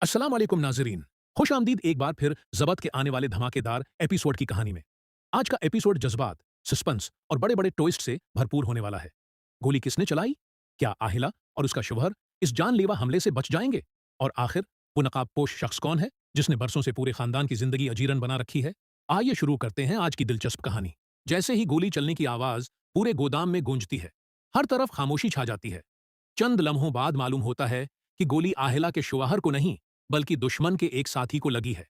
अस्सलाम वालेकुम नाजरीन। खुश आमदीद एक बार फिर जबत के आने वाले धमाकेदार एपिसोड की कहानी में। आज का एपिसोड जज्बात, सस्पेंस और बड़े बड़े ट्विस्ट से भरपूर होने वाला है। गोली किसने चलाई? क्या आहिला और उसका शौहर इस जानलेवा हमले से बच जाएंगे? और आखिर वो नकाबपोश शख्स कौन है जिसने बरसों से पूरे खानदान की जिंदगी अजीरन बना रखी है? आइए शुरू करते हैं आज की दिलचस्प कहानी। जैसे ही गोली चलने की आवाज पूरे गोदाम में गूंजती है, हर तरफ खामोशी छा जाती है। चंद लम्हों बाद मालूम होता है कि गोली आहिला के शौहर को नहीं, बल्कि दुश्मन के एक साथी को लगी है।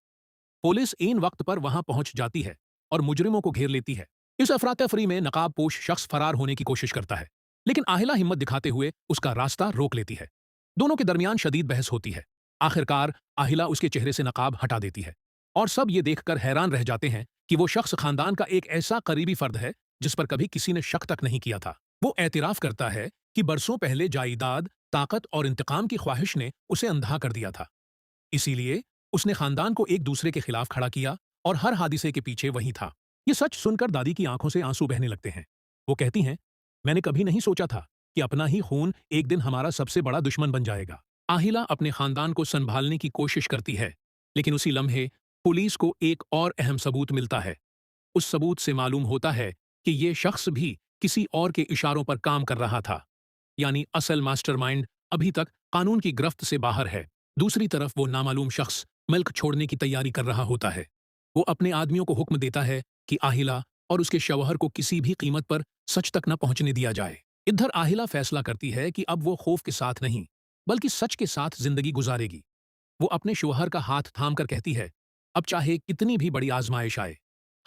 पुलिस इन वक्त पर वहां पहुंच जाती है और मुजरिमों को घेर लेती है। इस अफरा-तफरी में नकाबपोश शख्स फरार होने की कोशिश करता है, लेकिन आहिला हिम्मत दिखाते हुए उसका रास्ता रोक लेती है। दोनों के दरमियान शदीद बहस होती है। आखिरकार आहिला उसके चेहरे से नकाब हटा देती है और सब ये देखकर हैरान रह जाते हैं कि वो शख्स खानदान का एक ऐसा करीबी फर्द है जिस पर कभी किसी ने शक तक नहीं किया था। वो एतराफ करता है कि बरसों पहले जायदाद, ताकत और इंतकाम की ख्वाहिश ने उसे अंधा कर दिया था। इसीलिए उसने खानदान को एक दूसरे के खिलाफ खड़ा किया और हर हादिसे के पीछे वही था। ये सच सुनकर दादी की आंखों से आंसू बहने लगते हैं। वो कहती हैं, मैंने कभी नहीं सोचा था कि अपना ही खून एक दिन हमारा सबसे बड़ा दुश्मन बन जाएगा। आहिला अपने खानदान को संभालने की कोशिश करती है, लेकिन उसी लम्हे पुलिस को एक और अहम सबूत मिलता है। उस सबूत से मालूम होता है कि ये शख्स भी किसी और के इशारों पर काम कर रहा था, यानी असल मास्टरमाइंड अभी तक कानून की गिरफ्त से बाहर है। दूसरी तरफ वो नामालूम शख्स मुल्क छोड़ने की तैयारी कर रहा होता है। वो अपने आदमियों को हुक्म देता है कि आहिला और उसके शौहर को किसी भी कीमत पर सच तक न पहुंचने दिया जाए। इधर आहिला फैसला करती है कि अब वो खौफ के साथ नहीं, बल्कि सच के साथ जिंदगी गुजारेगी। वो अपने शौहर का हाथ थाम कर कहती है, अब चाहे कितनी भी बड़ी आजमाइश आए,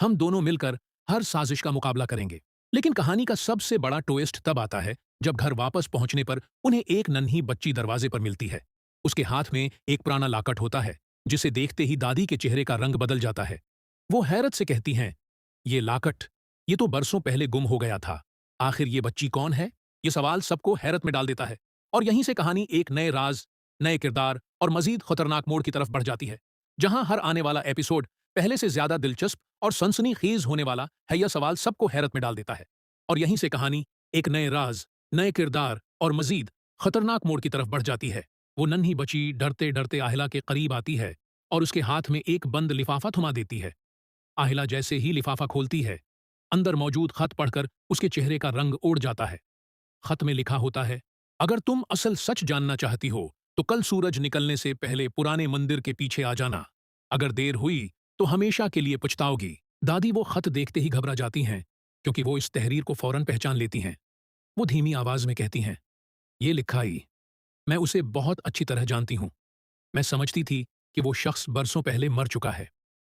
हम दोनों मिलकर हर साजिश का मुकाबला करेंगे। लेकिन कहानी का सबसे बड़ा ट्विस्ट तब आता है जब घर वापस पहुंचने पर उन्हें एक नन्ही बच्ची दरवाजे पर मिलती है। उसके हाथ में एक पुराना लाकट होता है, जिसे देखते ही दादी के चेहरे का रंग बदल जाता है। वो हैरत से कहती हैं, ये लाकट, ये तो बरसों पहले गुम हो गया था। आखिर ये बच्ची कौन है? ये सवाल सबको हैरत में डाल देता है। और यहीं से कहानी एक नए राज, नए किरदार और मजीद खतरनाक मोड़ की तरफ बढ़ जाती है। जहां हर आने वाला एपिसोड पहले से ज्यादा दिलचस्प और सनसनीखेज होने वाला है, यह सवाल सबको हैरत में डाल देता है। और यहीं से कहानी एक नए राज, नए किरदार और मजीद खतरनाक मोड़ की तरफ बढ़ जाती है। वो नन्ही बच्ची डरते डरते आहिला के करीब आती है और उसके हाथ में एक बंद लिफाफा थमा देती है। आहिला जैसे ही लिफाफा खोलती है, अंदर मौजूद खत पढ़कर उसके चेहरे का रंग उड़ जाता है। खत में लिखा होता है, अगर तुम असल सच जानना चाहती हो तो कल सूरज निकलने से पहले पुराने मंदिर के पीछे आ जाना। अगर देर हुई तो हमेशा के लिए पछताओगी। दादी वो खत देखते ही घबरा जाती हैं, क्योंकि वो इस तहरीर को फौरन पहचान लेती हैं। वो धीमी आवाज में कहती हैं, ये लिखाई, मैं उसे बहुत अच्छी तरह जानती हूं। मैं समझती थी कि वो शख्स बरसों पहले मर चुका है।